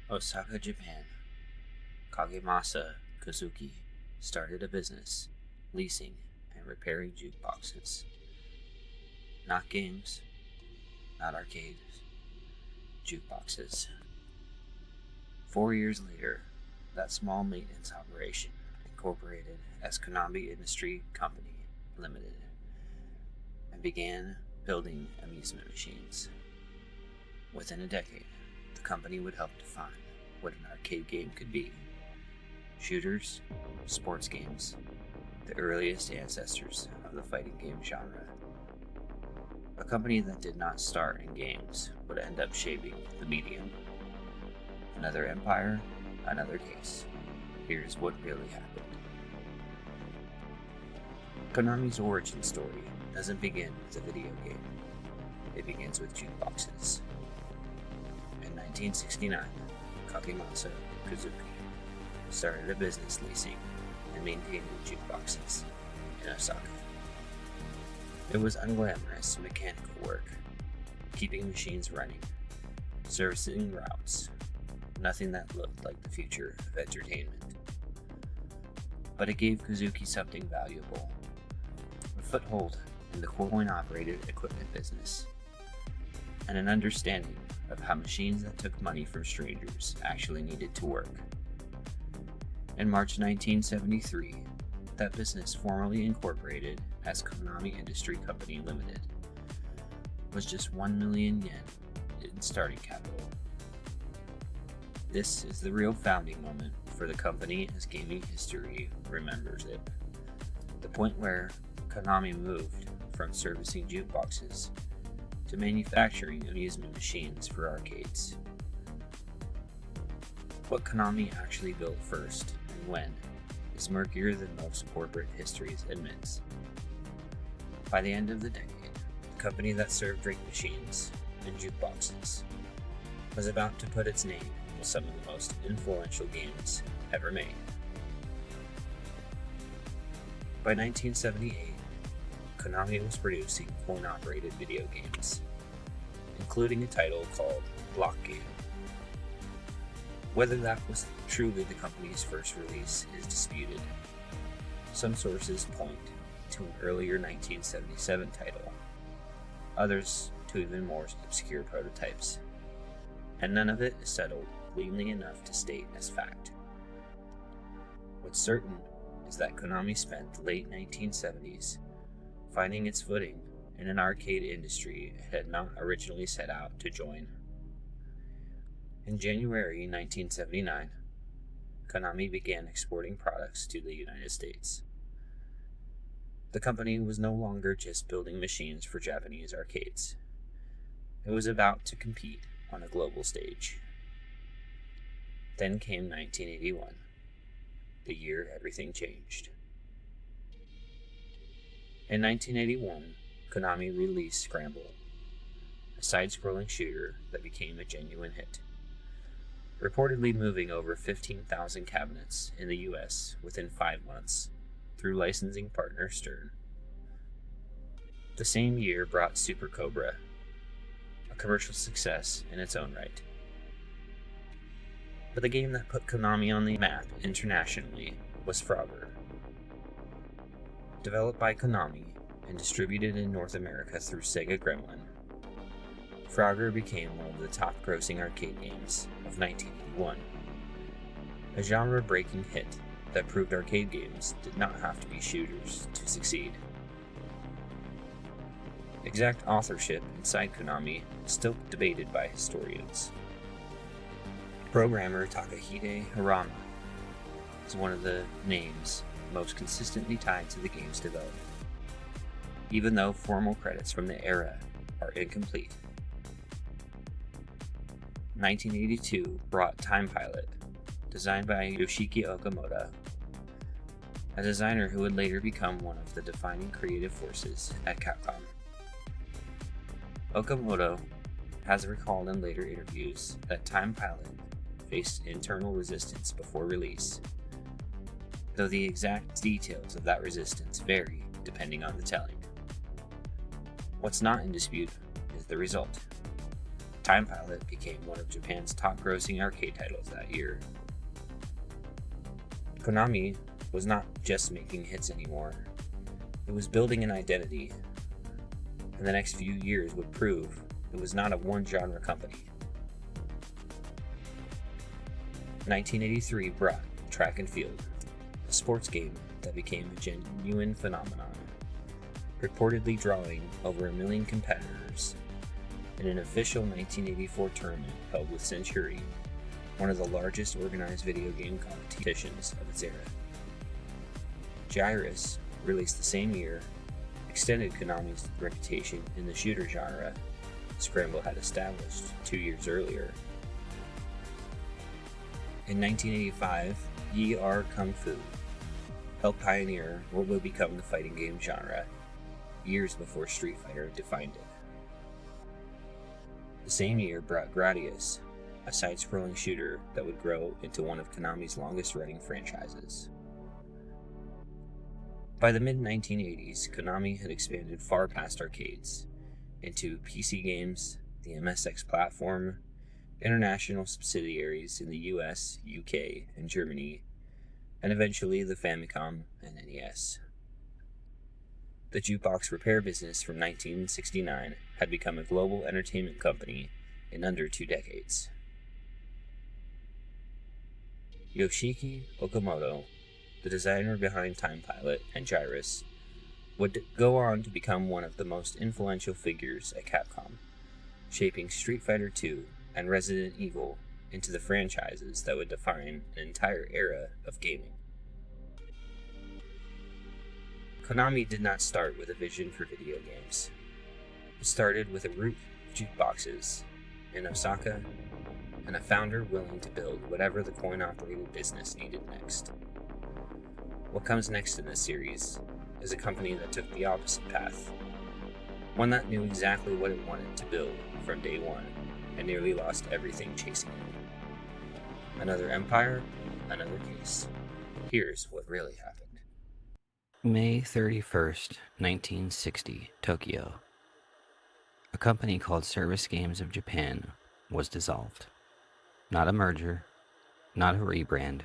Osaka, Japan, Kagemasa Kozuki started a business leasing and repairing jukeboxes. Not games, not arcades, jukeboxes. 4 years later, that small maintenance operation incorporated as Konami Industry Company Limited and began building amusement machines. Within a decade, the company would help define what an arcade game could be. Shooters, sports games, the earliest ancestors of the fighting game genre. A company that did not start in games would end up shaping the medium. Another empire, another case. Here's what really happened. Konami's origin story doesn't begin with a video game. It begins with jukeboxes. In 1969, Kagemasa Kozuki started a business leasing and maintaining jukeboxes in Osaka. It was unglamorous mechanical work, keeping machines running, servicing routes, nothing that looked like the future of entertainment. But it gave Kozuki something valuable, a foothold in the coin-operated equipment business, and an understanding of how machines that took money from strangers actually needed to work. In March 1973, that business, formally incorporated as Konami Industry Company Limited, was just 1 million yen in starting capital. This is the real founding moment for the company as gaming history remembers it. The point where Konami moved from servicing jukeboxes to manufacturing amusement machines for arcades. What Konami actually built first and when is murkier than most corporate histories admits. By the end of the decade, the company that served drink machines and jukeboxes was about to put its name in some of the most influential games ever made. By 1978, Konami was producing coin-operated video games, including a title called Block Game. Whether that was truly the company's first release is disputed. Some sources point to an earlier 1977 title, others to even more obscure prototypes, and none of it is settled cleanly enough to state as fact. What's certain is that Konami spent the late 1970s finding its footing in an arcade industry it had not originally set out to join. In January 1979, Konami began exporting products to the United States. The company was no longer just building machines for Japanese arcades. It was about to compete on a global stage. Then came 1981, the year everything changed. In 1981, Konami released Scramble, a side-scrolling shooter that became a genuine hit, reportedly moving over 15,000 cabinets in the US within 5 months through licensing partner Stern. The same year brought Super Cobra, a commercial success in its own right. But the game that put Konami on the map internationally was Frogger. Developed by Konami and distributed in North America through Sega Gremlin, Frogger became one of the top-grossing arcade games of 1981, a genre-breaking hit that proved arcade games did not have to be shooters to succeed. Exact authorship inside Konami is still debated by historians. Programmer Takahide Hirama is one of the names most consistently tied to the game's development, even though formal credits from the era are incomplete. 1982 brought Time Pilot, designed by Yoshiki Okamoto, a designer who would later become one of the defining creative forces at Capcom. Okamoto has recalled in later interviews that Time Pilot faced internal resistance before release, though the exact details of that resistance vary depending on the telling. What's not in dispute is the result. Time Pilot became one of Japan's top-grossing arcade titles that year. Konami was not just making hits anymore. It was building an identity, and the next few years would prove it was not a one-genre company. 1983 brought Track and Field, a sports game that became a genuine phenomenon, reportedly drawing over 1 million competitors in an official 1984 tournament held with Century, one of the largest organized video game competitions of its era. Gyrus, released the same year, extended Konami's reputation in the shooter genre Scramble had established 2 years earlier. In 1985, Yi-Er Kung Fu helped pioneer what would become the fighting game genre, years before Street Fighter defined it. The same year brought Gradius, a side-scrolling shooter that would grow into one of Konami's longest-running franchises. By the mid-1980s, Konami had expanded far past arcades into PC games, the MSX platform, international subsidiaries in the US, UK, and Germany, and eventually the Famicom and NES. The jukebox repair business from 1969 had become a global entertainment company in under 2 decades. Yoshiki Okamoto, the designer behind Time Pilot and Gyrus, would go on to become one of the most influential figures at Capcom, shaping Street Fighter II and Resident Evil into the franchises that would define an entire era of gaming. Konami did not start with a vision for video games. It started with a root of jukeboxes in Osaka and a founder willing to build whatever the coin-operated business needed next. What comes next in this series is a company that took the opposite path, one that knew exactly what it wanted to build from day one and nearly lost everything chasing it. Another empire, another case. Here's what really happened. May 31st, 1960, Tokyo. A company called Service Games of Japan was dissolved. Not a merger, not a rebrand,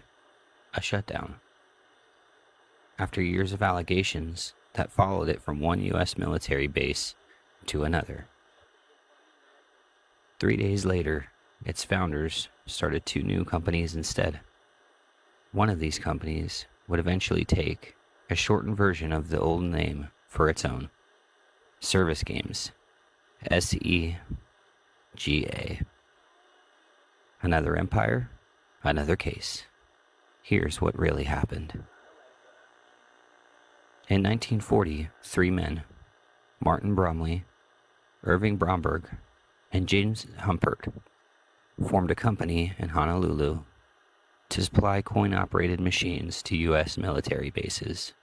a shutdown. After years of allegations that followed it from one U.S. military base to another. 3 days later, its founders started 2 new companies instead. One of these companies would eventually take a shortened version of the old name for its own, Service Games, SEGA. Another empire, another case. Here's what really happened. In 1940, 3 men, Martin Bromley, Irving Bromberg, and James Humpert, formed a company in Honolulu to supply coin-operated machines to U.S. military bases.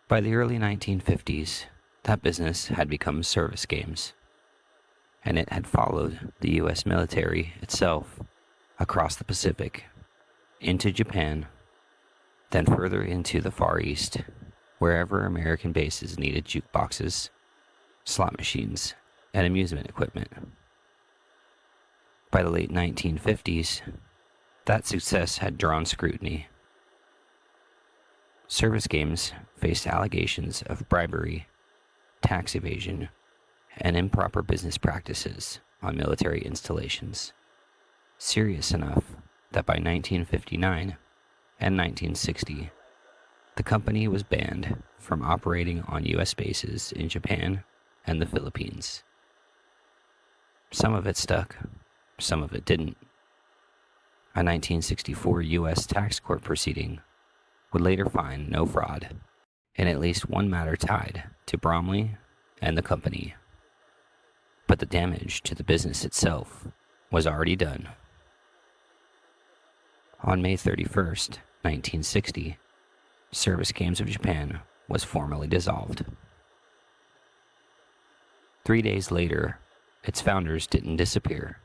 By the early 1950s, that business had become Service Games, and it had followed the U.S. military itself across the Pacific, into Japan, then further into the Far East, wherever American bases needed jukeboxes, slot machines, and amusement equipment. By the late 1950s, that success had drawn scrutiny. Service Games faced allegations of bribery, tax evasion, and improper business practices on military installations, serious enough that by 1959 and 1960, the company was banned from operating on U.S. bases in Japan and the Philippines. Some of it stuck, some of it didn't. A 1964 U.S. tax court proceeding would later find no fraud in at least one matter tied to Bromley and the company. But the damage to the business itself was already done. On May 31st, 1960, Service Games of Japan was formally dissolved. 3 days later, its founders didn't disappear.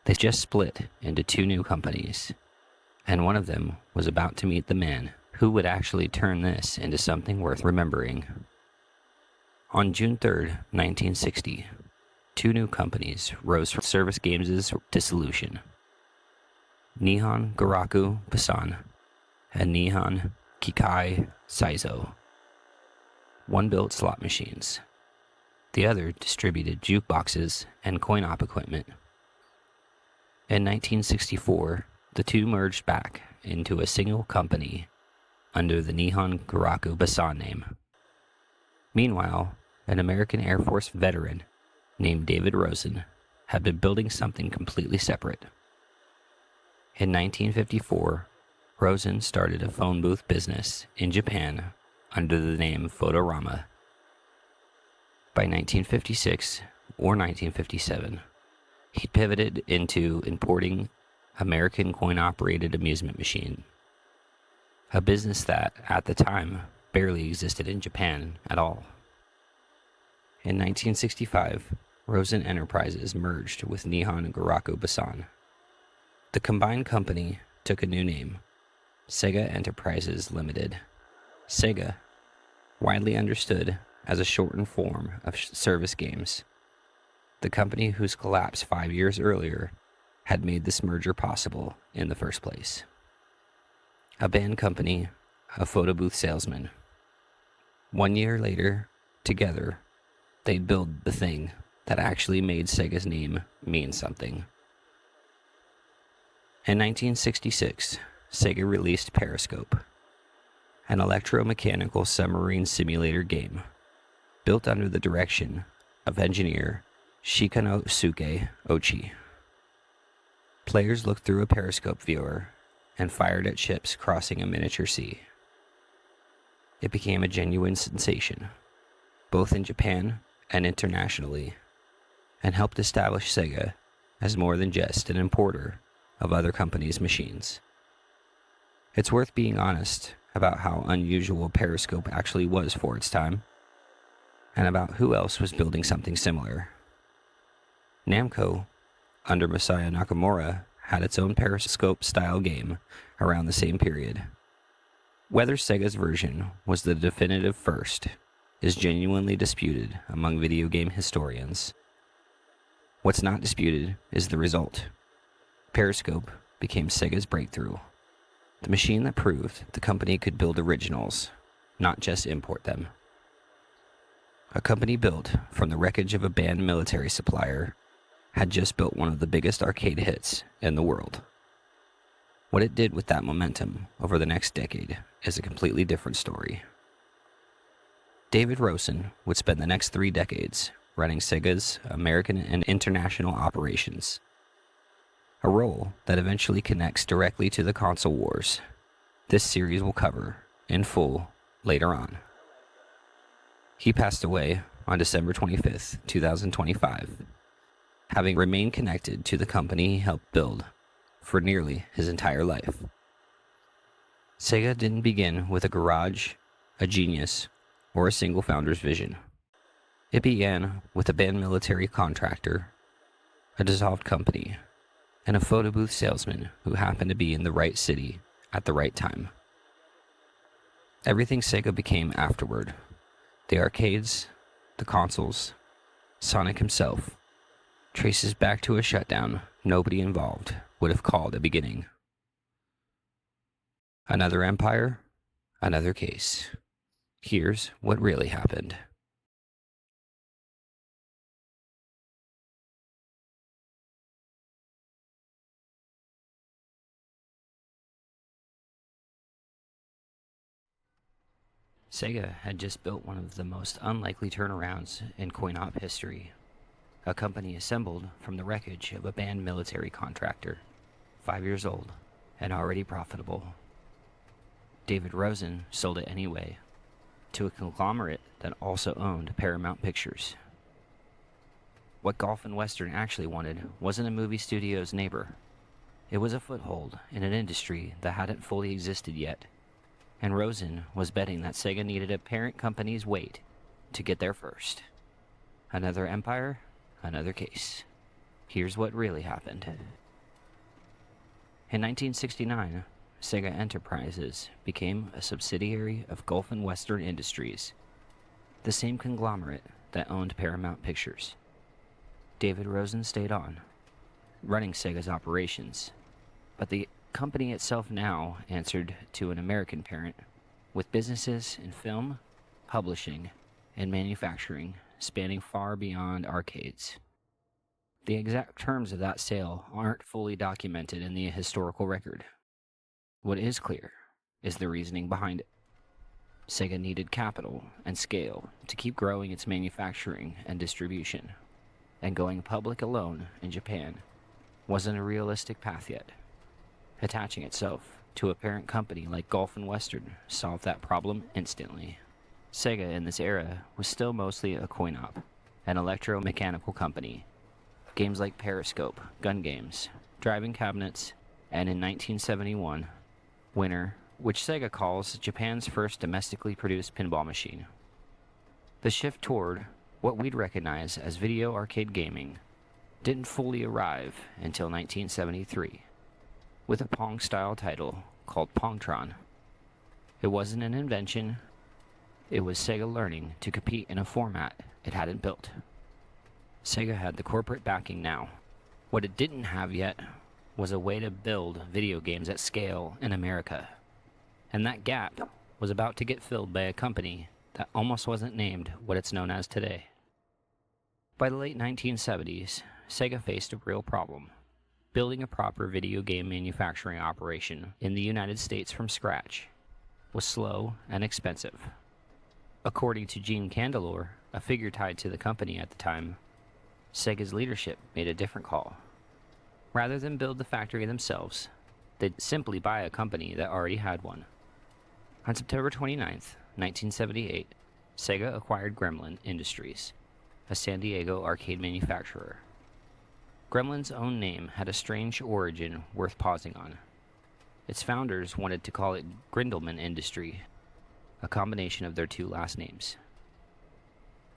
They just split into 2 new companies, and one of them was about to meet the man who would actually turn this into something worth remembering. On June 3rd, 1960, two new companies rose from Service Games' dissolution: Nihon Garaku Basan and Nihon Kikai Saizo. One built slot machines. The other distributed jukeboxes and coin-op equipment. In 1964, the two merged back into a single company under the Nihon Garaku Basan name. Meanwhile, an American Air Force veteran named David Rosen had been building something completely separate. In 1954, Rosen started a phone booth business in Japan under the name Photorama. By 1956 or 1957, he pivoted into importing American coin-operated amusement machine, a business that, at the time, barely existed in Japan at all. In 1965, Rosen Enterprises merged with Nihon Garaku Basan. The combined company took a new name, Sega Enterprises Limited. Sega, widely understood as a shortened form of Service Games, the company whose collapse 5 years earlier had made this merger possible in the first place. A band company, a photo booth salesman. 1 year later, together, they build the thing that actually made Sega's name mean something. In 1966, Sega released Periscope, an electromechanical submarine simulator game built under the direction of engineer Shikanosuke Ochi. Players looked through a periscope viewer and fired at ships crossing a miniature sea. It became a genuine sensation, both in Japan and internationally, and helped establish Sega as more than just an importer of other companies' machines. It's worth being honest about how unusual Periscope actually was for its time, and about who else was building something similar. Namco, under Masaya Nakamura, had its own Periscope-style game around the same period. Whether Sega's version was the definitive first is genuinely disputed among video game historians. What's not disputed is the result. Periscope became Sega's breakthrough, the machine that proved the company could build originals, not just import them. A company built from the wreckage of a banned military supplier had just built one of the biggest arcade hits in the world. What it did with that momentum over the next decade is a completely different story. David Rosen would spend the next 3 decades running Sega's American and international operations, a role that eventually connects directly to the console wars this series will cover in full later on. He passed away on December 25th, 2025, having remained connected to the company he helped build for nearly his entire life. Sega didn't begin with a garage, a genius, or a single founder's vision. It began with a banned military contractor, a dissolved company, and a photo booth salesman who happened to be in the right city at the right time. Everything Sega became afterward, the arcades, the consoles, Sonic himself, traces back to a shutdown nobody involved would have called a beginning. Another empire, another case. Here's what really happened. Sega had just built one of the most unlikely turnarounds in coin-op history. A company assembled from the wreckage of a banned military contractor, 5 years old and already profitable. David Rosen sold it anyway, to a conglomerate that also owned Paramount Pictures. What Golf and Western actually wanted wasn't a movie studio's neighbor. It was a foothold in an industry that hadn't fully existed yet, and Rosen was betting that Sega needed a parent company's weight to get there first. Another empire, another case. Here's what really happened. In 1969, Sega Enterprises became a subsidiary of Gulf and Western Industries, the same conglomerate that owned Paramount Pictures. David Rosen stayed on, running Sega's operations, but the company itself now answered to an American parent, with businesses in film, publishing, and manufacturing spanning far beyond arcades. The exact terms of that sale aren't fully documented in the historical record. What is clear is the reasoning behind it. Sega needed capital and scale to keep growing its manufacturing and distribution, and going public alone in Japan wasn't a realistic path yet. Attaching itself to a parent company like Gulf and Western solved that problem instantly. Sega in this era was still mostly a coin-op, an electromechanical company. Games like Periscope, gun games, driving cabinets, and in 1971, Winner, which Sega calls Japan's first domestically produced pinball machine. The shift toward what we'd recognize as video arcade gaming didn't fully arrive until 1973, with a Pong-style title called Pongtron. It wasn't an invention, it was Sega learning to compete in a format it hadn't built. Sega had the corporate backing now. What it didn't have yet was a way to build video games at scale in America. And that gap was about to get filled by a company that almost wasn't named what it's known as today. By the late 1970s, Sega faced a real problem. Building a proper video game manufacturing operation in the United States from scratch was slow and expensive. According to Gene Candelore, a figure tied to the company at the time, Sega's leadership made a different call. Rather than build the factory themselves, they'd simply buy a company that already had one. On September 29th, 1978, Sega acquired Gremlin Industries, a San Diego arcade manufacturer. Gremlin's own name had a strange origin worth pausing on. Its founders wanted to call it Grindelman Industry, a combination of their two last names.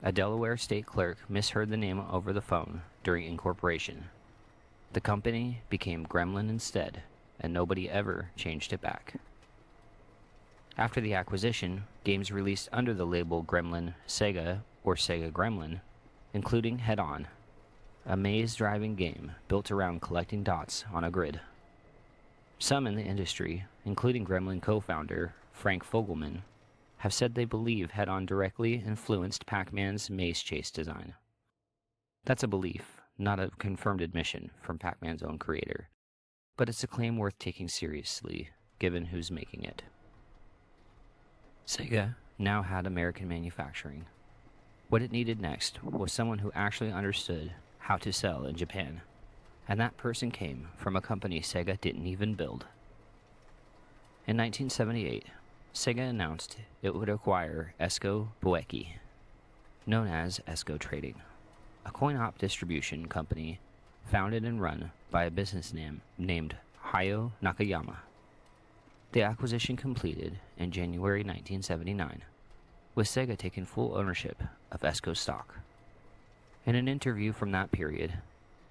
A Delaware state clerk misheard the name over the phone during incorporation. The company became Gremlin instead, and nobody ever changed it back. After the acquisition, games released under the label Gremlin Sega or Sega Gremlin, including Head On, a maze-driving game built around collecting dots on a grid. Some in the industry, including Gremlin co-founder Frank Fogelman, have said they believe Head On directly influenced Pac-Man's maze chase design. That's a belief, not a confirmed admission from Pac-Man's own creator, but it's a claim worth taking seriously, given who's making it. Sega now had American manufacturing. What it needed next was someone who actually understood how to sell in Japan, and that person came from a company Sega didn't even build. In 1978, Sega announced it would acquire Esco Boeki, known as Esco Trading, a coin-op distribution company founded and run by a businessman named Hayao Nakayama. The acquisition completed in January 1979, with Sega taking full ownership of Esco stock. In an interview from that period,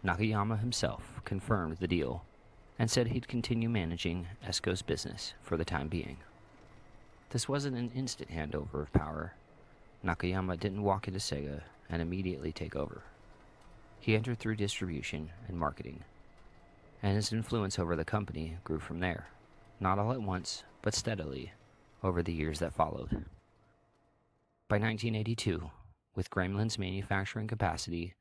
Nakayama himself confirmed the deal and said he'd continue managing Esco's business for the time being. This wasn't an instant handover of power. Nakayama didn't walk into Sega and immediately take over. He entered through distribution and marketing, and his influence over the company grew from there, not all at once, but steadily, over the years that followed. By 1982, with Gremlin's manufacturing capacity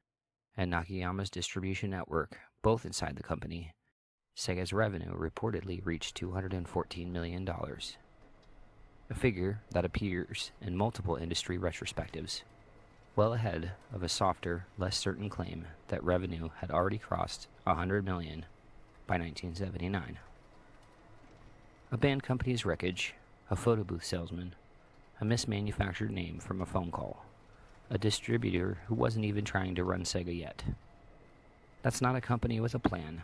and Nakayama's distribution network both inside the company, Sega's revenue reportedly reached $214 million. A figure that appears in multiple industry retrospectives, well ahead of a softer, less certain claim that revenue had already crossed $100 million by 1979. A band company's wreckage, a photo booth salesman, a mismanufactured name from a phone call, a distributor who wasn't even trying to run Sega yet. That's not a company with a plan.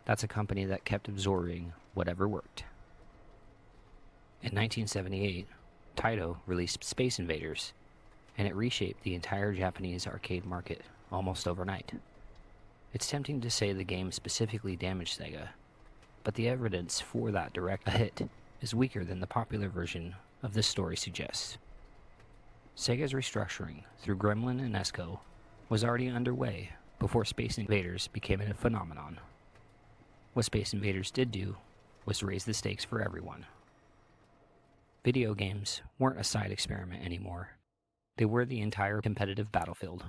That's a company that kept absorbing whatever worked. In 1978, Taito released Space Invaders, and it reshaped the entire Japanese arcade market almost overnight. It's tempting to say the game specifically damaged Sega, but the evidence for that direct hit is weaker than the popular version of this story suggests. Sega's restructuring through Gremlin and Esco was already underway before Space Invaders became a phenomenon. What Space Invaders did do was raise the stakes for everyone. Video games weren't a side experiment anymore. They were the entire competitive battlefield,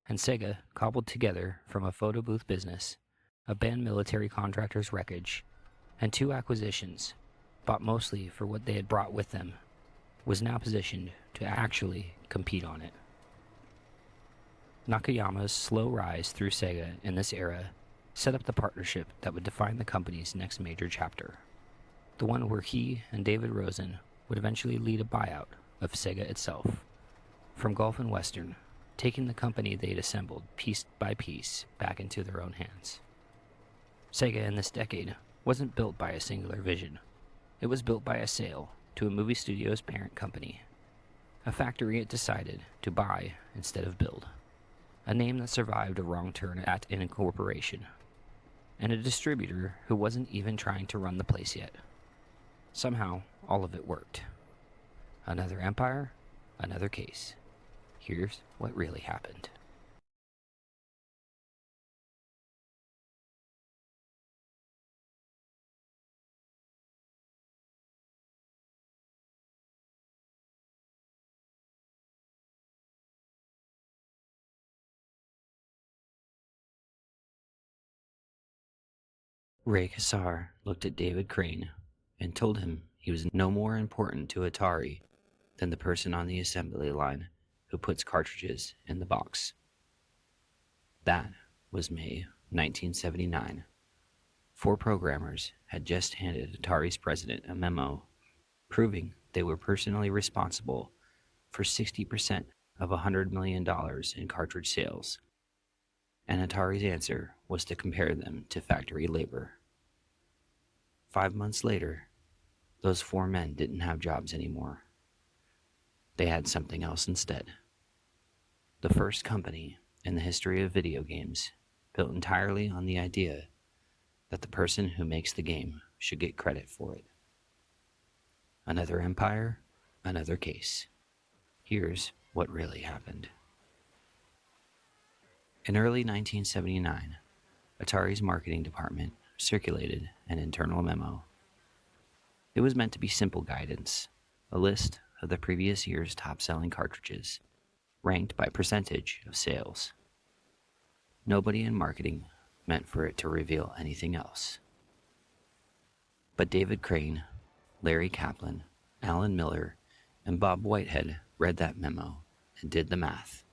and Sega cobbled together from a photo booth business, a banned military contractor's wreckage, and 2 acquisitions, bought mostly for what they had brought with them, was now positioned to actually compete on it. Nakayama's slow rise through Sega in this era set up the partnership that would define the company's next major chapter, the one where he and David Rosen would eventually lead a buyout of Sega itself, from Gulf and Western, taking the company they'd assembled piece by piece back into their own hands. Sega in this decade wasn't built by a singular vision. It was built by a sale to a movie studio's parent company, a factory it decided to buy instead of build, a name that survived a wrong turn at an incorporation, and a distributor who wasn't even trying to run the place yet. Somehow, all of it worked. Another empire, another case. Here's what really happened. Ray Kassar looked at David Crane and told him he was no more important to Atari than the person on the assembly line who puts cartridges in the box. That was May 1979. 4 programmers had just handed Atari's president a memo proving they were personally responsible for 60% of $100 million in cartridge sales, and Atari's answer was to compare them to factory labor. 5 months later, those 4 men didn't have jobs anymore. They had something else instead. The first company in the history of video games built entirely on the idea that the person who makes the game should get credit for it. Another empire, another case. Here's what really happened. In early 1979, Atari's marketing department circulated an internal memo. It was meant to be simple guidance, a list of the previous year's top-selling cartridges, ranked by percentage of sales. Nobody in marketing meant for it to reveal anything else. But David Crane, Larry Kaplan, Alan Miller, and Bob Whitehead read that memo and did the math.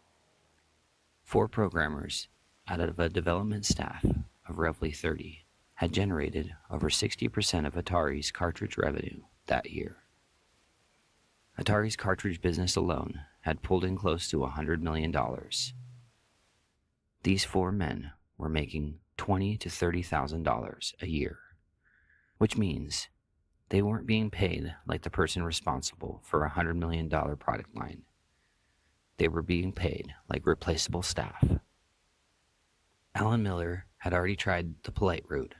4 programmers out of a development staff of roughly 30 had generated over 60% of Atari's cartridge revenue that year. Atari's cartridge business alone had pulled in close to $100 million. These 4 men were making $20,000 to $30,000 a year, which means they weren't being paid like the person responsible for a $100 million product line. They were being paid like replaceable staff. Alan Miller had already tried the polite route.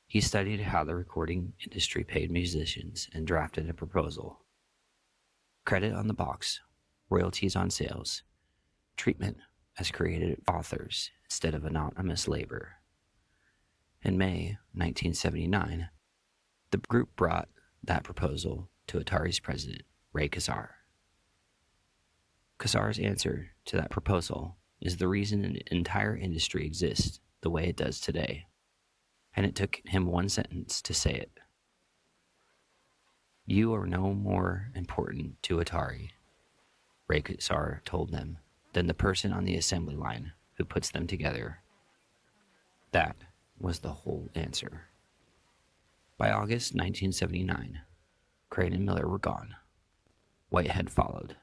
He studied how the recording industry paid musicians and drafted a proposal. Credit on the box, royalties on sales, treatment as creative authors instead of anonymous labor. In May 1979, the group brought that proposal to Atari's president, Ray Kassar. Kassar's answer to that proposal is the reason an entire industry exists the way it does today, and it took him 1 sentence to say it. "You are no more important to Atari," Ray Kassar told them, "than the person on the assembly line who puts them together." That was the whole answer. By August 1979, Crane and Miller were gone. Whitehead followed.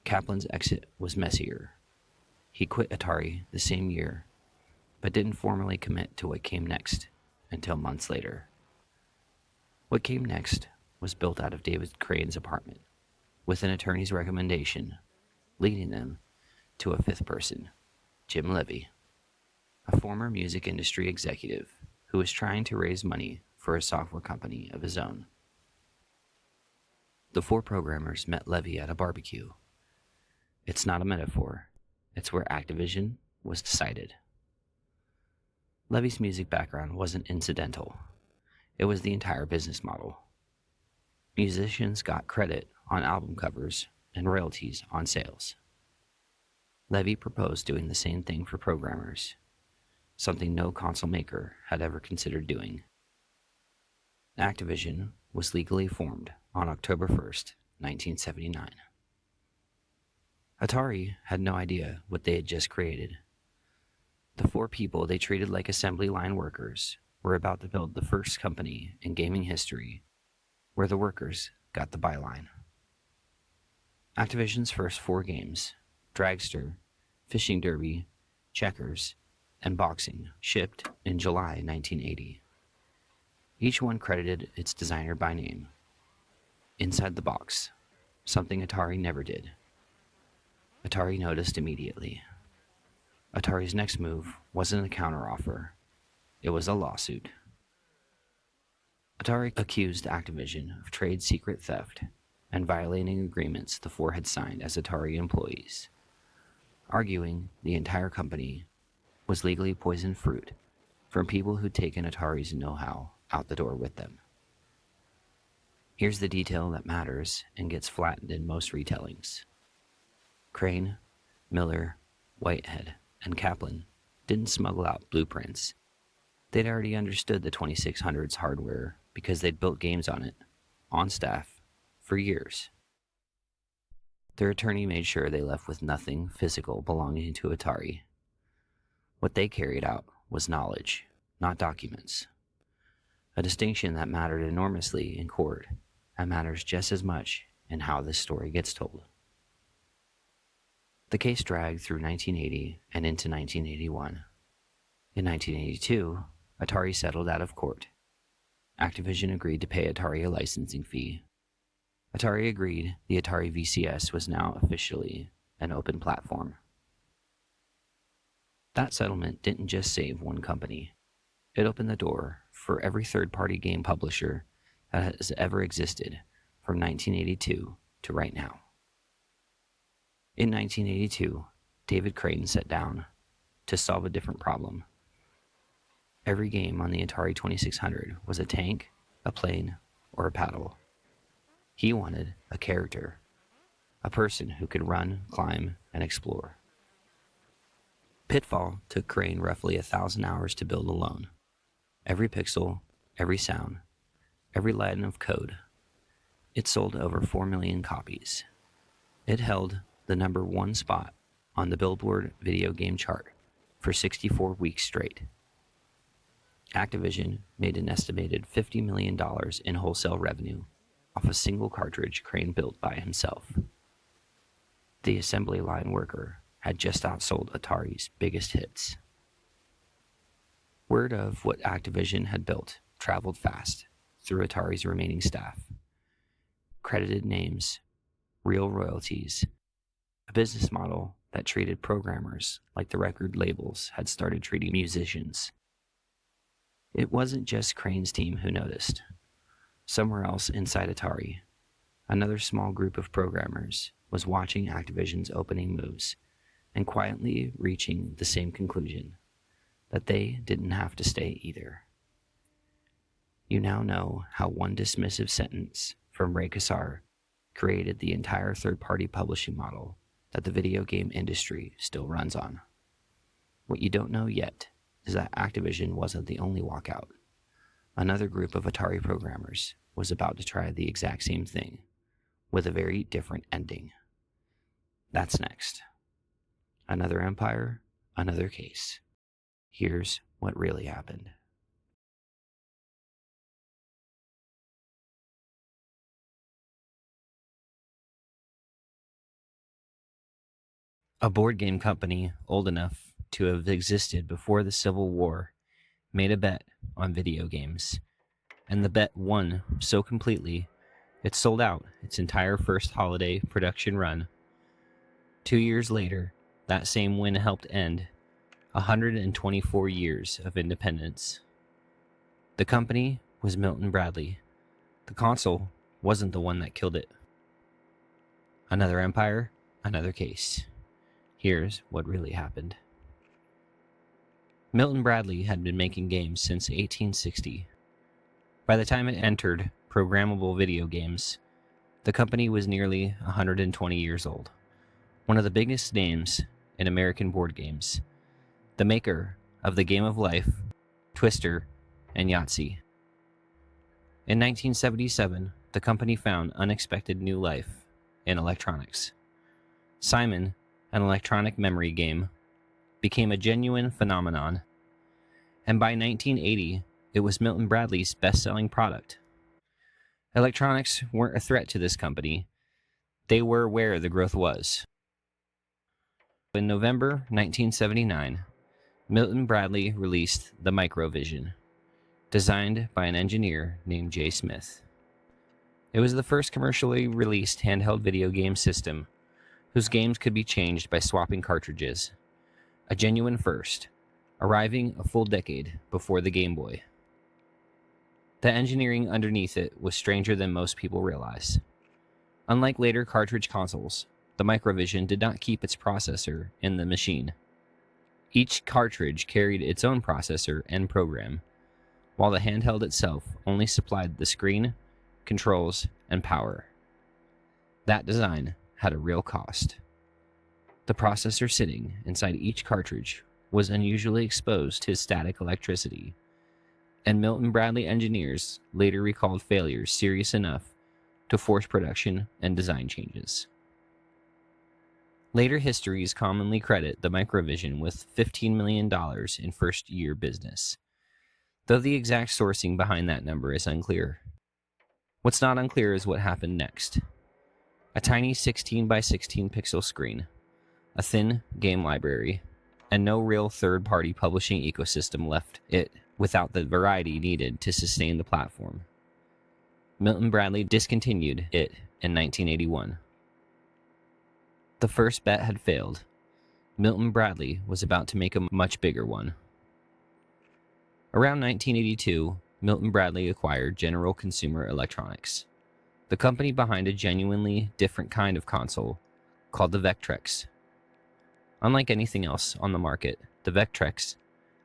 Kaplan's exit was messier. He quit Atari the same year, but didn't formally commit to what came next until months later. What came next was built out of David Crane's apartment, with an attorney's recommendation, leading them to a 5th person, Jim Levy, a former music industry executive who was trying to raise money for a software company of his own. The 4 programmers met Levy at a barbecue. It's not a metaphor. It's where Activision, was decided. Levy's music background wasn't incidental. It was the entire business model. Musicians got credit on album covers and royalties on sales. Levy proposed doing the same thing for programmers, something no console maker had ever considered doing. Activision was legally formed on October 1st, 1979. Atari had no idea what they had just created. The four people they treated like assembly line workers were about to build the first company in gaming history where the workers got the byline. Activision's first four games, Dragster, Fishing Derby, Checkers, and Boxing, shipped in July 1980. Each one credited its designer by name. Inside the box, something Atari never did. Atari noticed immediately. Atari's next move wasn't a counteroffer. It was a lawsuit. Atari accused Activision of trade secret theft and violating agreements the four had signed as Atari employees, arguing the entire company was legally poisoned fruit from people who'd taken Atari's know-how out the door with them. Here's the detail that matters and gets flattened in most retellings. Crane, Miller, Whitehead, and Kaplan didn't smuggle out blueprints. They'd already understood the 2600's hardware because they'd built games on it, on staff, for years. Their attorney made sure they left with nothing physical belonging to Atari. What they carried out was knowledge, not documents. A distinction that mattered enormously in court and matters just as much in how this story gets told. The case dragged through 1980 and into 1981. In 1982, Atari settled out of court. Activision agreed to pay Atari a licensing fee. Atari agreed the Atari VCS was now officially an open platform. That settlement didn't just save one company. It opened the door for every third-party game publisher that has ever existed from 1982 to right now. In 1982, David Crane sat down to solve a different problem. Every game on the Atari 2600 was a tank, a plane, or a paddle. He wanted a character, a person who could run, climb, and explore. Pitfall took Crane roughly 1,000 hours to build alone. Every pixel, every sound, every line of code. It sold over 4 million copies. It held the number one spot on the Billboard video game chart for 64 weeks straight. Activision made an estimated $50 million in wholesale revenue off a single cartridge Crane built by himself. The assembly line worker had just outsold Atari's biggest hits. Word of what Activision had built traveled fast through Atari's remaining staff. Credited names, real royalties, a business model that treated programmers like the record labels had started treating musicians. It wasn't just Crane's team who noticed. Somewhere else inside Atari, another small group of programmers was watching Activision's opening moves and quietly reaching the same conclusion, that they didn't have to stay either. You now know how one dismissive sentence from Ray Kassar created the entire third-party publishing model that the video game industry still runs on. What you don't know yet is that Activision wasn't the only walkout. Another group of Atari programmers was about to try the exact same thing, with a very different ending. That's next. Another empire, another case. Here's what really happened. A board game company old enough to have existed before the Civil War made a bet on video games, and the bet won so completely it sold out its entire first holiday production run. 2 years later, that same win helped end 124 years of independence. The company was Milton Bradley. The console wasn't the one that killed it. Another empire, another case. Here's what really happened. Milton Bradley had been making games since 1860. By the time it entered programmable video games, the company was nearly 120 years old. One of the biggest names in American board games, the maker of the Game of Life, Twister, and Yahtzee. In 1977, the company found unexpected new life in electronics. Simon, an electronic memory game, became a genuine phenomenon, and by 1980, it was Milton Bradley's best-selling product. Electronics weren't a threat to this company. They were where the growth was. In November 1979, Milton Bradley released the Microvision, designed by an engineer named Jay Smith. It was the first commercially released handheld video game system whose games could be changed by swapping cartridges, a genuine first, arriving a full decade before the Game Boy. The engineering underneath it was stranger than most people realize. Unlike later cartridge consoles, the Microvision did not keep its processor in the machine. Each cartridge carried its own processor and program, while the handheld itself only supplied the screen, controls, and power. That design had a real cost. The processor sitting inside each cartridge was unusually exposed to static electricity, and Milton Bradley engineers later recalled failures serious enough to force production and design changes. Later histories commonly credit the Microvision with $15 million in first-year business, though the exact sourcing behind that number is unclear. What's not unclear is what happened next. A tiny 16 by 16 pixel screen, a thin game library, and no real third-party publishing ecosystem left it without the variety needed to sustain the platform. Milton Bradley discontinued it in 1981. The first bet had failed. Milton Bradley was about to make a much bigger one. Around 1982, Milton Bradley acquired General Consumer Electronics, the company behind a genuinely different kind of console called the Vectrex. Unlike anything else on the market, the Vectrex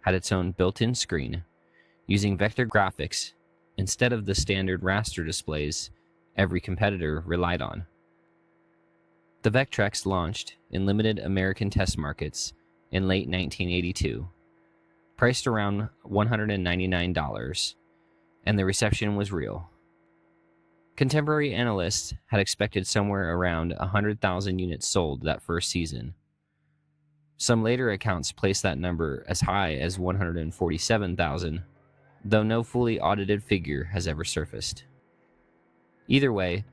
had its own built-in screen, using vector graphics instead of the standard raster displays every competitor relied on. The Vectrex launched in limited American test markets in late 1982, priced around $199, and the reception was real. Contemporary analysts had expected somewhere around 100,000 units sold that first season. Some later accounts placed that number as high as 147,000, though no fully audited figure has ever surfaced. Either way,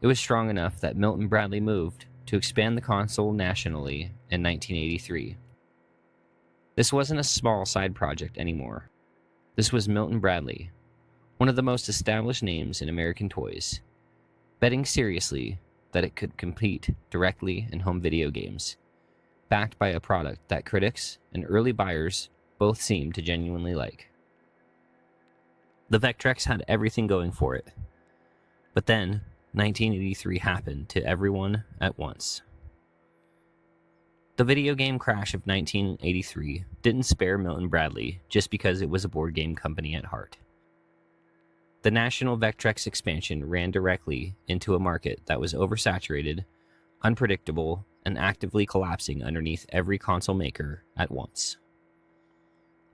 it was strong enough that Milton Bradley moved to expand the console nationally in 1983. This wasn't a small side project anymore. This was Milton Bradley, one of the most established names in American toys, betting seriously that it could compete directly in home video games, backed by a product that critics and early buyers both seemed to genuinely like. The Vectrex had everything going for it. But then, 1983 happened to everyone at once. The video game crash of 1983 didn't spare Milton Bradley just because it was a board game company at heart. The national Vectrex expansion ran directly into a market that was oversaturated, unpredictable, and actively collapsing underneath every console maker at once.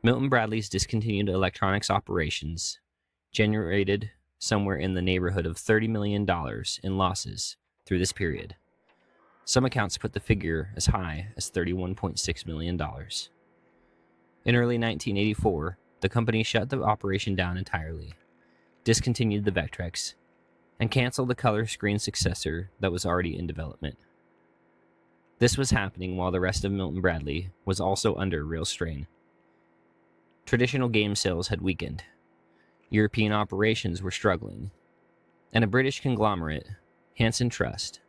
Milton Bradley's discontinued electronics operations generated somewhere in the neighborhood of $30 million in losses through this period. Some accounts put the figure as high as $31.6 million. In early 1984, the company shut the operation down entirely, discontinued the Vectrex, and canceled the color screen successor that was already in development. This was happening while the rest of Milton Bradley was also under real strain. Traditional game sales had weakened. European operations were struggling, and a British conglomerate, Hanson Trust,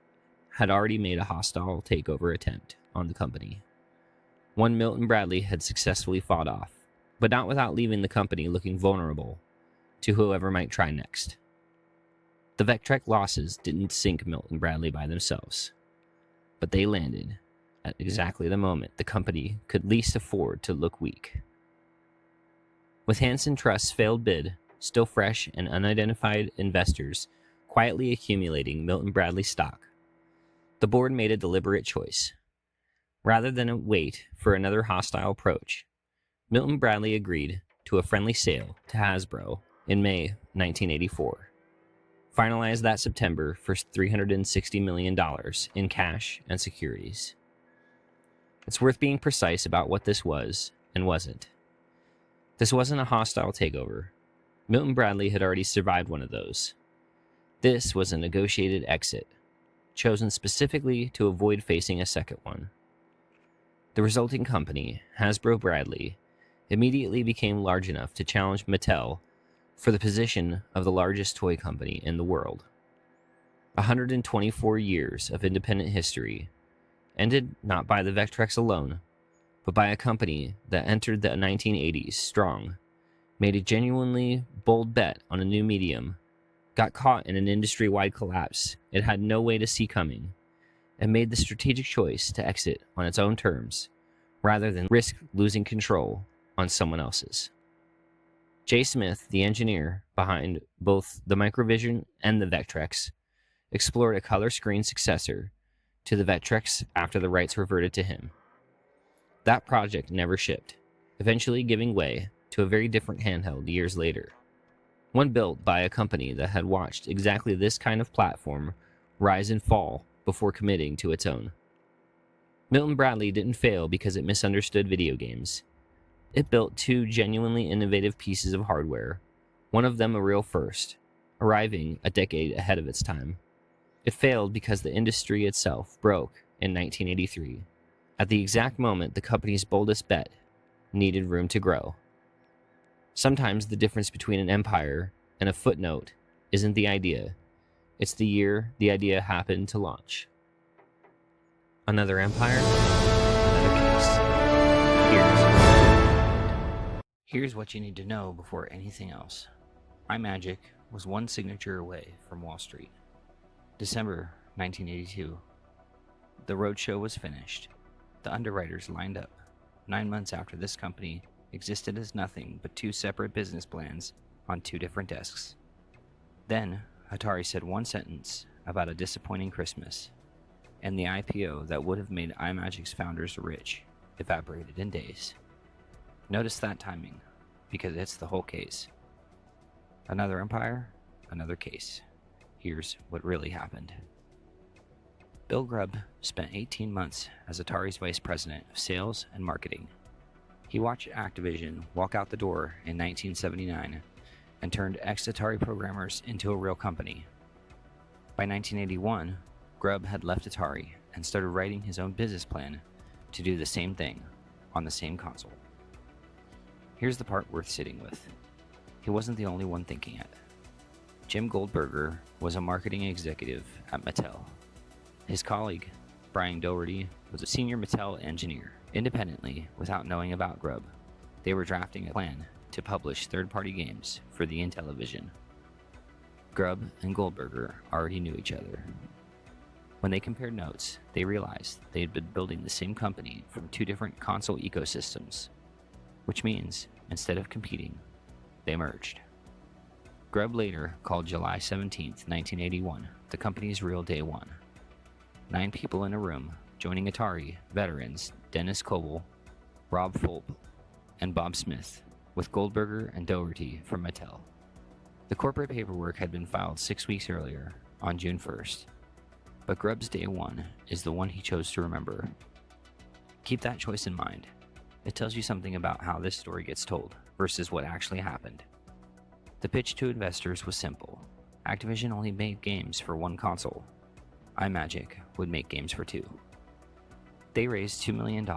had already made a hostile takeover attempt on the company. One Milton Bradley had successfully fought off, but not without leaving the company looking vulnerable to whoever might try next. The Vectrex losses didn't sink Milton Bradley by themselves, but they landed at exactly the moment the company could least afford to look weak. With Hansen Trust's failed bid, still fresh and unidentified investors quietly accumulating Milton Bradley stock, the board made a deliberate choice. Rather than wait for another hostile approach, Milton Bradley agreed to a friendly sale to Hasbro in May 1984, finalized that September for $360 million in cash and securities. It's worth being precise about what this was and wasn't. This wasn't a hostile takeover. Milton Bradley had already survived one of those. This was a negotiated exit, chosen specifically to avoid facing a second one. The resulting company, Hasbro Bradley, immediately became large enough to challenge Mattel for the position of the largest toy company in the world. 124 years of independent history, ended not by the Vectrex alone, but by a company that entered the 1980s strong, made a genuinely bold bet on a new medium, got caught in an industry-wide collapse it had no way to see coming, and made the strategic choice to exit on its own terms, rather than risk losing control on someone else's. Jay Smith, the engineer behind both the Microvision and the Vectrex, explored a color screen successor to the Vectrex after the rights reverted to him. That project never shipped, eventually giving way to a very different handheld years later, one built by a company that had watched exactly this kind of platform rise and fall before committing to its own. Milton Bradley didn't fail because it misunderstood video games. It built two genuinely innovative pieces of hardware, one of them a real first, arriving a decade ahead of its time. It failed because the industry itself broke in 1983, at the exact moment the company's boldest bet needed room to grow. Sometimes the difference between an empire and a footnote isn't the idea, it's the year the idea happened to launch. Another empire, another case. Here's what you need to know before anything else. iMagic was one signature away from Wall Street. December 1982. The roadshow was finished. The underwriters lined up. 9 months after this company existed as nothing but two separate business plans on two different desks. Then, Atari said one sentence about a disappointing Christmas, and the IPO that would have made iMagic's founders rich evaporated in days. Notice that timing, because it's the whole case. Another empire, another case. Here's what really happened. Bill Grubb spent 18 months as Atari's vice president of sales and marketing. He watched Activision walk out the door in 1979 and turned ex-Atari programmers into a real company. By 1981, Grubb had left Atari and started writing his own business plan to do the same thing on the same console. Here's the part worth sitting with. He wasn't the only one thinking it. Jim Goldberger was a marketing executive at Mattel. His colleague, Brian Doherty, was a senior Mattel engineer. Independently, without knowing about Grubb, they were drafting a plan to publish third-party games for the Intellivision. Grubb and Goldberger already knew each other. When they compared notes, they realized they had been building the same company from two different console ecosystems, which means, instead of competing, they merged. Grubb later called July 17, 1981, the company's real day one. 9 people in a room, joining Atari veterans Dennis Coble, Rob Fulp, and Bob Smith, with Goldberger and Doherty from Mattel. The corporate paperwork had been filed 6 weeks earlier, on June 1st, but Grubb's day one is the one he chose to remember. Keep that choice in mind. It tells you something about how this story gets told versus what actually happened. The pitch to investors was simple. Activision only made games for one console. iMagic would make games for two. They raised $2 million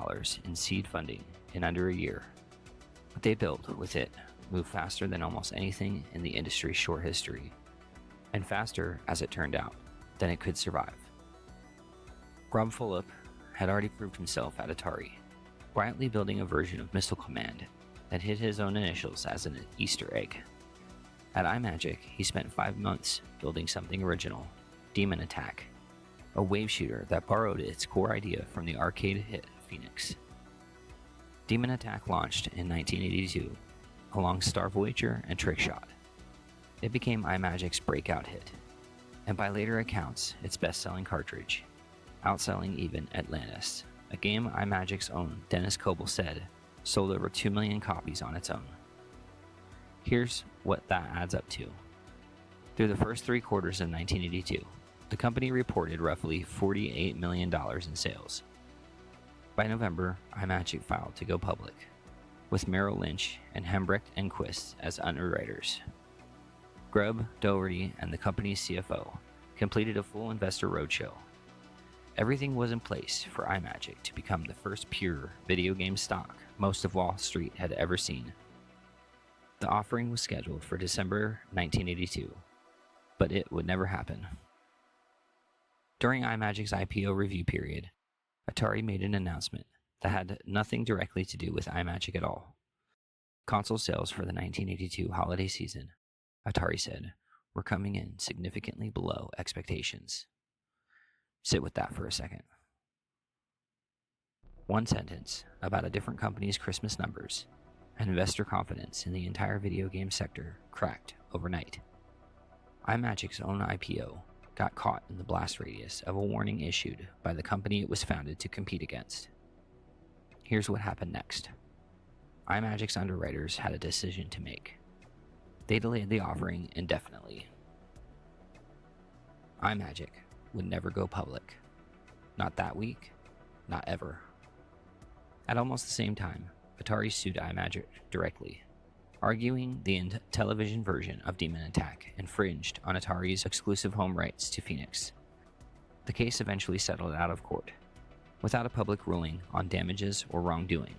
in seed funding in under a year. What they built with it moved faster than almost anything in the industry's short history, and faster, as it turned out, than it could survive. Rob Fulop had already proved himself at Atari, quietly building a version of Missile Command that hid his own initials as an Easter egg. At iMagic, he spent 5 months building something original, Demon Attack, a wave shooter that borrowed its core idea from the arcade hit Phoenix. Demon Attack launched in 1982 along Star Voyager and Trickshot. It became iMagic's breakout hit, and by later accounts, its best-selling cartridge, outselling even Atlantis, a game iMagic's own Dennis Coble said sold over 2 million copies on its own. Here's what that adds up to. Through the first 3 quarters of 1982, the company reported roughly $48 million in sales. By November, iMagic filed to go public, with Merrill Lynch and Hembrecht and Quist as underwriters. Grubb, Dougherty, and the company's CFO completed a full investor roadshow. Everything was in place for iMagic to become the first pure video game stock most of Wall Street had ever seen. The offering was scheduled for December 1982, but it would never happen. During iMagic's IPO review period, Atari made an announcement that had nothing directly to do with iMagic at all. Console sales for the 1982 holiday season, Atari said, were coming in significantly below expectations. Sit with that for a second. One sentence about a different company's Christmas numbers, and investor confidence in the entire video game sector cracked overnight. iMagic's own IPO got caught in the blast radius of a warning issued by the company it was founded to compete against. Here's what happened next. iMagic's underwriters had a decision to make. They delayed the offering indefinitely. iMagic would never go public. Not that week, not ever. At almost the same time, Atari sued iMagic directly, arguing the television version of Demon Attack infringed on Atari's exclusive home rights to Phoenix. The case eventually settled out of court, without a public ruling on damages or wrongdoing.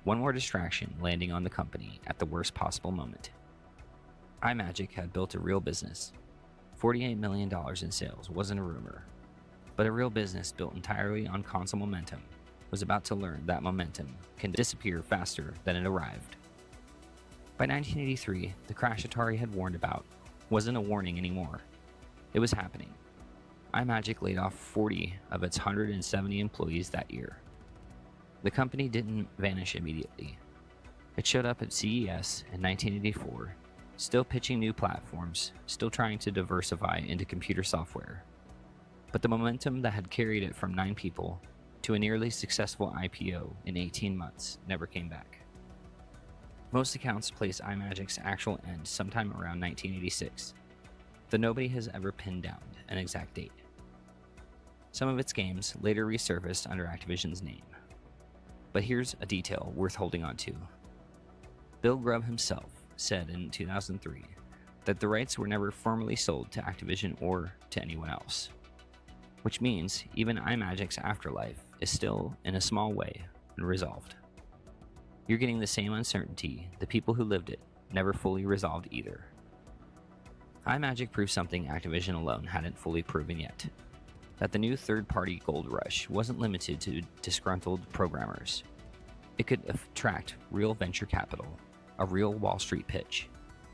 One more distraction landing on the company at the worst possible moment. iMagic had built a real business. $48 million in sales wasn't a rumor, but a real business built entirely on console momentum was about to learn that momentum can disappear faster than it arrived. By 1983, the crash Atari had warned about wasn't a warning anymore. It was happening. iMagic laid off 40 of its 170 employees that year. The company didn't vanish immediately. It showed up at CES in 1984, still pitching new platforms, still trying to diversify into computer software. But the momentum that had carried it from 9 people to a nearly successful IPO in 18 months never came back. Most accounts place iMagic's actual end sometime around 1986, though nobody has ever pinned down an exact date. Some of its games later resurfaced under Activision's name. But here's a detail worth holding on to. Bill Grubb himself said in 2003 that the rights were never formally sold to Activision or to anyone else, which means even iMagic's afterlife is still, in a small way, unresolved. You're getting the same uncertainty the people who lived it never fully resolved either. iMagic proved something Activision alone hadn't fully proven yet, that the new third-party gold rush wasn't limited to disgruntled programmers. It could attract real venture capital, a real Wall Street pitch,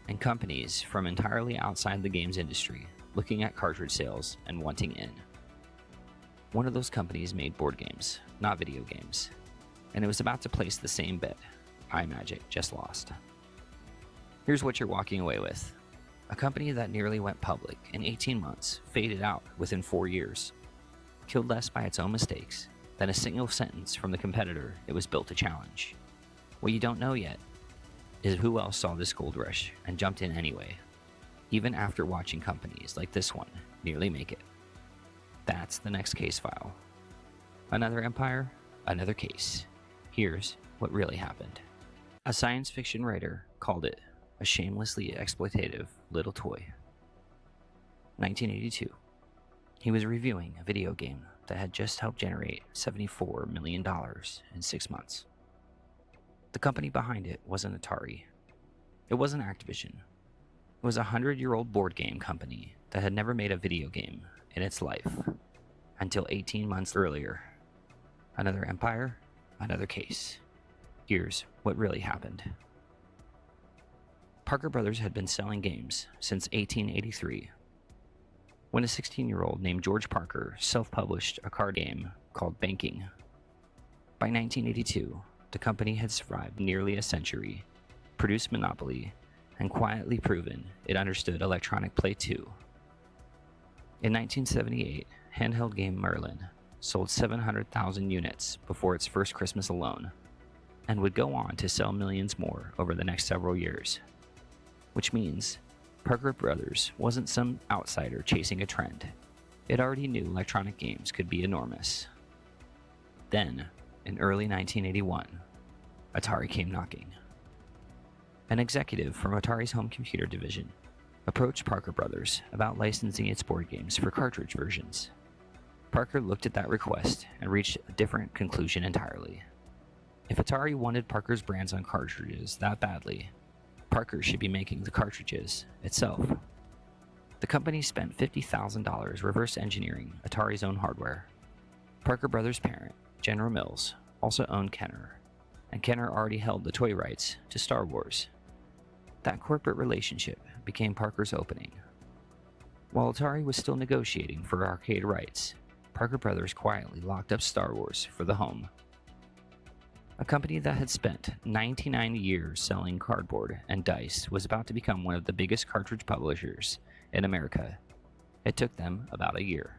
and companies from entirely outside the games industry looking at cartridge sales and wanting in. One of those companies made board games, not video games, and it was about to place the same bet iMagic just lost. Here's what you're walking away with. A company that nearly went public in 18 months faded out within 4 years, killed less by its own mistakes than a single sentence from the competitor it was built to challenge. What you don't know yet is who else saw this gold rush and jumped in anyway, even after watching companies like this one nearly make it. That's the next case file. Another empire, another case. Here's what really happened. A science fiction writer called it a shamelessly exploitative little toy. 1982. He was reviewing a video game that had just helped generate $74 million in 6 months. The company behind it wasn't Atari. It wasn't Activision. It was a 100-year-old board game company that had never made a video game in its life until 18 months earlier. Another empire, another case. Here's what really happened. Parker Brothers had been selling games since 1883, when a 16-year-old named George Parker self-published a card game called Banking. By 1982, the company had survived nearly a century produced Monopoly, and quietly proven it understood electronic play too. In 1978, handheld game Merlin sold 700,000 units before its first Christmas alone, and would go on to sell millions more over the next several years. Which means Parker Brothers wasn't some outsider chasing a trend. It already knew electronic games could be enormous. Then, in early 1981, Atari came knocking. An executive from Atari's home computer division approached Parker Brothers about licensing its board games for cartridge versions. Parker looked at that request and reached a different conclusion entirely. If Atari wanted Parker's brands on cartridges that badly, Parker should be making the cartridges itself. The company spent $50,000 reverse engineering Atari's own hardware. Parker Brothers' parent, General Mills, also owned Kenner, and Kenner already held the toy rights to Star Wars. That corporate relationship became Parker's opening. While Atari was still negotiating for arcade rights, Parker Brothers quietly locked up Star Wars for the home. A company that had spent 99 years selling cardboard and dice was about to become one of the biggest cartridge publishers in America. It took them about a year.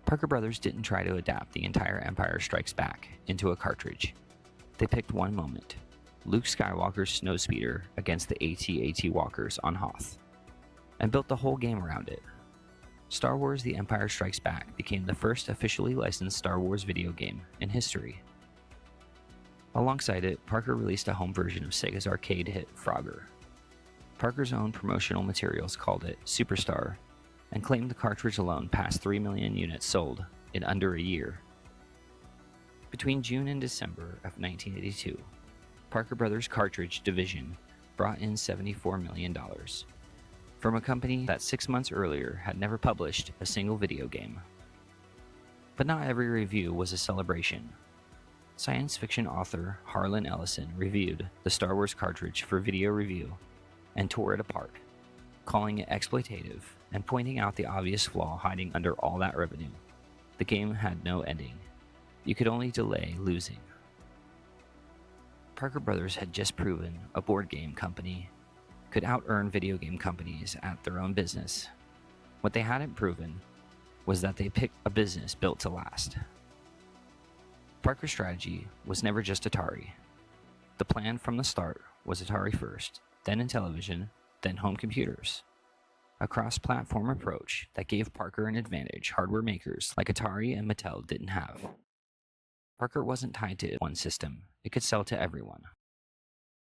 Parker Brothers didn't try to adapt the entire Empire Strikes Back into a cartridge. They picked one moment, Luke Skywalker's snowspeeder against the AT-AT walkers on Hoth, and built the whole game around it. Star Wars The Empire Strikes Back became the first officially licensed Star Wars video game in history. Alongside it, Parker released a home version of Sega's arcade hit Frogger. Parker's own promotional materials called it Superstar, and claimed the cartridge alone passed 3 million units sold in under a year. Between June and December of 1982, Parker Brothers' cartridge division brought in $74 million from a company that 6 months earlier had never published a single video game. But not every review was a celebration. Science fiction author Harlan Ellison reviewed the Star Wars cartridge for video review and tore it apart, calling it exploitative and pointing out the obvious flaw hiding under all that revenue. The game had no ending. You could only delay losing. Parker Brothers had just proven a board game company could out-earn video game companies at their own business. What they hadn't proven was that they picked a business built to last. Parker's strategy was never just Atari. The plan from the start was Atari first, then Intellivision, then home computers. A cross-platform approach that gave Parker an advantage hardware makers like Atari and Mattel didn't have. Parker wasn't tied to one system. It could sell to everyone.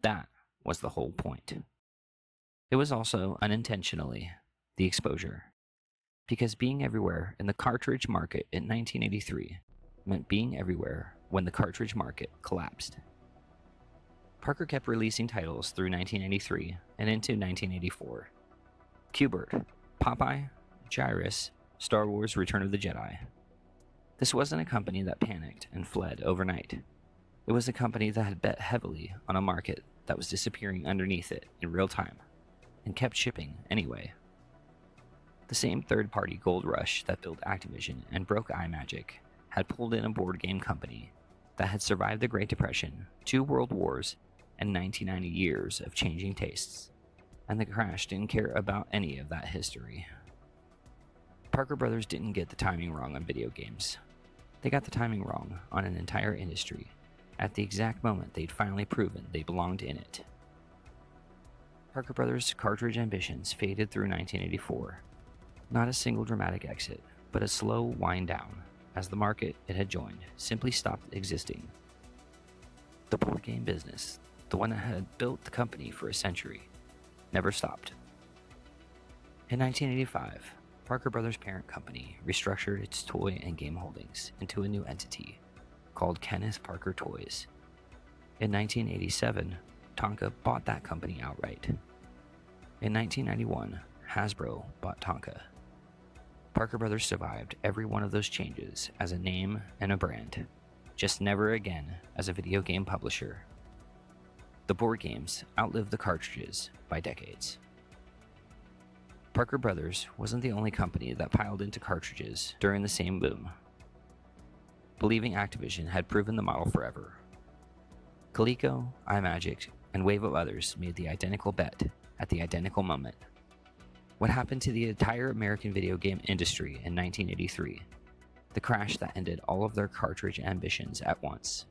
That was the whole point. It was also, unintentionally, the exposure. Because being everywhere in the cartridge market in 1983 meant being everywhere when the cartridge market collapsed. Parker kept releasing titles through 1983 and into 1984. Q*bert, Popeye, Gyrus, Star Wars Return of the Jedi. This wasn't a company that panicked and fled overnight. It was a company that had bet heavily on a market that was disappearing underneath it in real time, and kept shipping anyway. The same third-party gold rush that built Activision and broke iMagic had pulled in a board game company that had survived the Great Depression, 2 world wars, and 1990 years of changing tastes, and the crash didn't care about any of that history. Parker Brothers didn't get the timing wrong on video games. They got the timing wrong on an entire industry, at the exact moment they'd finally proven they belonged in it. Parker Brothers' cartridge ambitions faded through 1984. Not a single dramatic exit, but a slow wind down, as the market it had joined simply stopped existing. The board game business, the one that had built the company for a century, never stopped. In 1985, Parker Brothers' parent company restructured its toy and game holdings into a new entity called Kenneth Parker Toys. In 1987, Tonka bought that company outright. In 1991, Hasbro bought Tonka. Parker Brothers survived every one of those changes as a name and a brand, just never again as a video game publisher. The board games outlived the cartridges by decades. Parker Brothers wasn't the only company that piled into cartridges during the same boom. Believing Activision had proven the model forever. Coleco, iMagic, and wave of others made the identical bet at the identical moment. What happened to the entire American video game industry in 1983, the crash that ended all of their cartridge ambitions at once,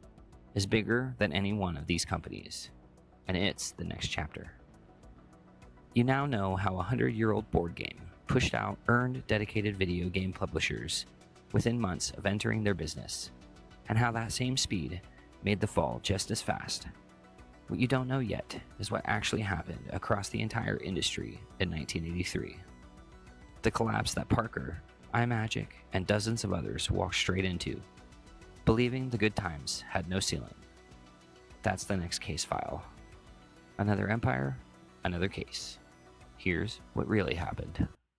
is bigger than any one of these companies, and it's the next chapter. You now know how a 100-year-old board game pushed out earned dedicated video game publishers within months of entering their business, and how that same speed made the fall just as fast. What you don't know yet is what actually happened across the entire industry in 1983. The collapse that Parker, iMagic, and dozens of others walked straight into, believing the good times had no ceiling. That's the next case file. Another empire, another case. Here's what really happened.